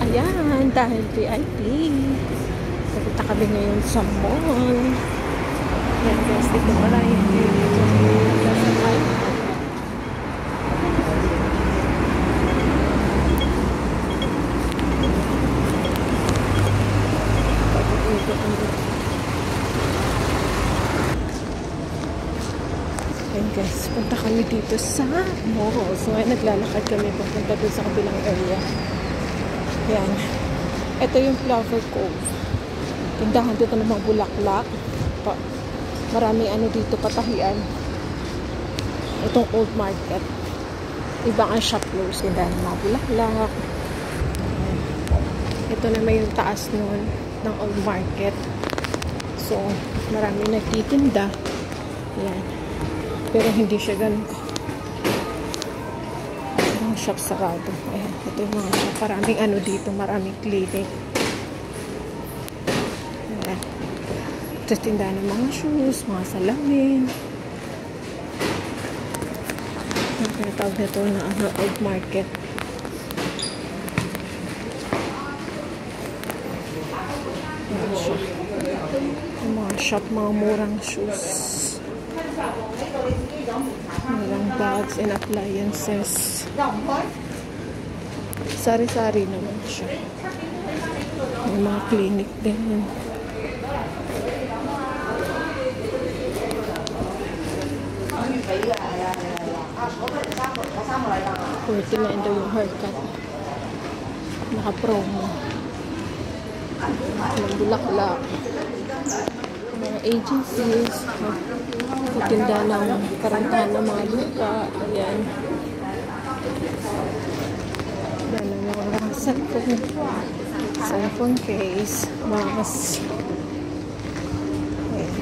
Ayan, dahil VIP. Punta kami ngayon sa mall. Ayan guys, dito pala yung guys, punta kami dito sa mall. So, ay naglalakad kami papunta doon sa kabilang area. Yan. Ito yung Flower Cove. Tindahan dito ng mga bulaklak. Maraming ano dito, patahian. Itong Old Market. Ibang ang shop close. Tindahan ng mga bulaklak. Ito naman yung taas nun ng Old Market. So, maraming nagtitinda. Yan. Pero hindi siya ganun. Mga shop sarado. Ayan, ito yung mga shop. Maraming ano dito, maraming clinic. Ayan. Ito tindahan ng mga shoes, mga salamin. Ang pinatawag nito na Old Market. Ayan siya. Yung mga shop, mga murang shoes. Walang bags and appliances. Sari-sari naman siya. May mga clinic din. $49 daw yung haircut. Naka-promo. Mga bulaklak. Mga agencies. Tinda ng karantahan ng mga lupa. Ayan. Yan ang mga cellphone case. Mas. Ayan.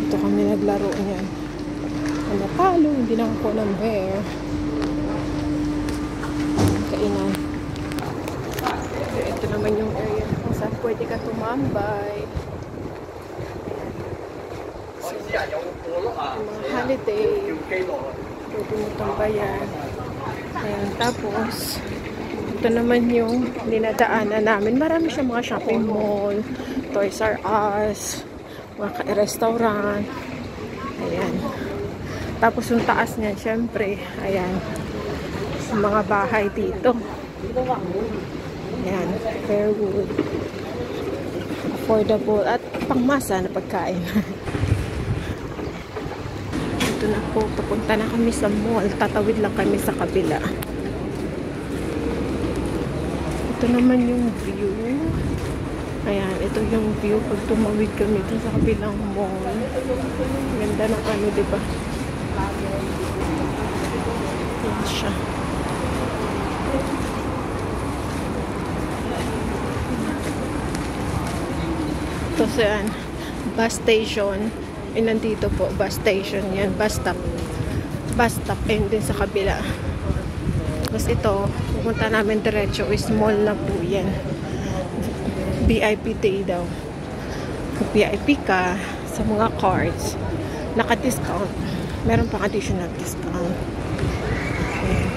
Ito kami naglaro niyan. Ano palo, hindi na ako ng bear. Kainan. Ito naman yung area kung saan pwede ka tumambay. Mga holiday, pwede mo tambayan. Ayan, tapos ito naman yung dinadaanan namin. Marami siya mga shopping mall, Toys R Us, mga restaurant. Ayan. Tapos yung taas niyan, syempre, ayan, mga bahay dito. Ayan, Fairwood. Affordable at pangmasa na pagkain. Ito na po, papunta na kami sa mall. Tatawid lang kami sa kabila. Ito naman yung view. Ayan, ito yung view pag tumawid kami dito sa kabilang mall. Ganda ng ano, diba? Yan siya. Ito saan? Bus station. Ay, nandito po, bus station yan, bus stop. Bus stop, ayun din sa kabila. Tapos ito, pupunta namin diretso is mall na po yan. VIP day daw. Kung VIP ka sa mga cards, naka-discount. Meron pang additional discount. Ayan.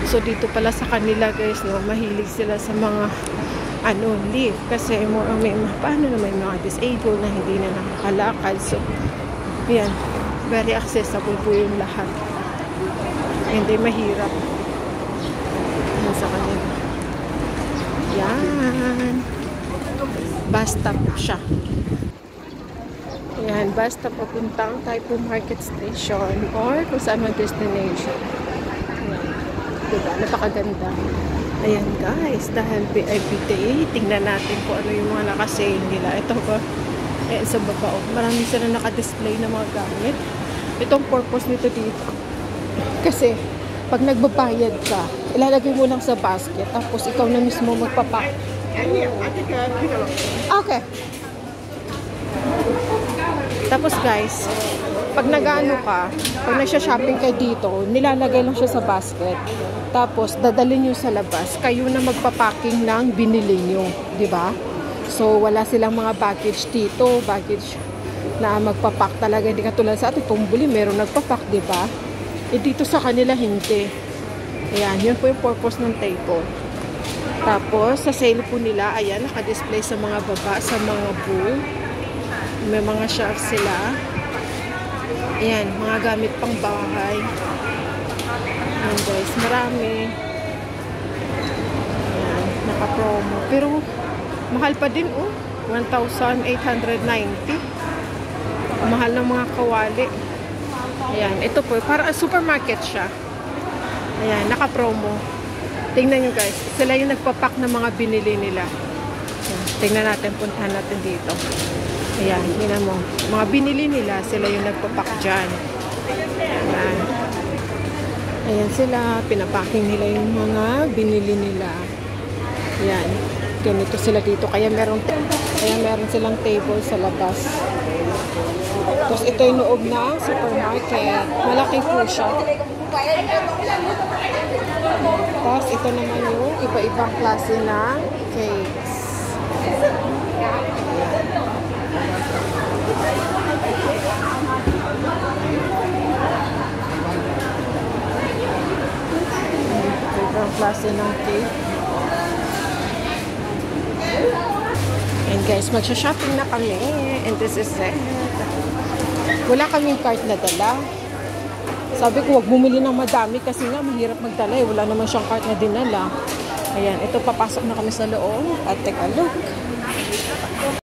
So dito pala sa kanila guys, no, mahilig sila sa mga ano, lift. Kasi may paano na may mga disabled na hindi na nakakalakad. So, yan. Very accessible po yung lahat. Hindi mahirap. Yan sa kanila. Yan. Bus stop siya. Yan. Bus stop papuntang Taipo Market Station or kung saan ang destination. Yan. Diba? Napakaganda. Ayan guys, dahil VIP day, tingnan natin kung ano yung mga nakasale nila. Ito ba? Ayan sa baba. Marami sila nakadisplay na mga gamit. Itong purpose nito dito. Kasi, pag nagbabayad ka, ilalagay mo lang sa basket. Tapos, ikaw na mismo magpapak. Okay. Tapos guys, pag nag-ano ka, pag nagsha-shopping kayo dito, nilalagay lang siya sa basket. Tapos, dadalhin nyo sa labas. Kayo na magpapacking ng binili nyo. Diba? So, wala silang mga baggage dito. Baggage na magpapack talaga. Hindi katulad sa ating pumbuli, meron nagpapack, diba? Eh, dito sa kanila, hindi. Ayan, yun po yung purpose ng table. Tapos, sa sale po nila, ayan, naka-display sa mga baba, sa mga bowl. May mga shelf sila. Ayan, mga gamit pang bahay. Ayan guys, marami. Ayan, naka-promo. Pero, mahal pa din, oh. 1,890. Mahal ng mga kawali. Ayan, ito po, para supermarket siya. Ayan, naka-promo. Tingnan nyo guys, sila yung nagpapak ng mga binili nila. Ayan, tingnan natin, puntahan natin dito. Ayan, tingnan mo. Mga binili nila, sila yung nagpapak dyan. Ayan. Ayan sila, pinapacking nila yung mga binili nila. Ayan, ganito sila dito. Kaya meron silang table sa labas. Tapos ito yung loob na supermarket. Malaki po siya. Tapos ito naman yung iba-ibang klase ng cakes. Ibang klase ng cake. And guys, magsha-shopping na kami. And this is it. Wala kaming cart na dala. Sabi ko, huwag bumili ng madami kasi nga mahirap magdala eh. Wala naman siyang cart na dinala. Ayan, ito papasok na kami sa loob. At take a look.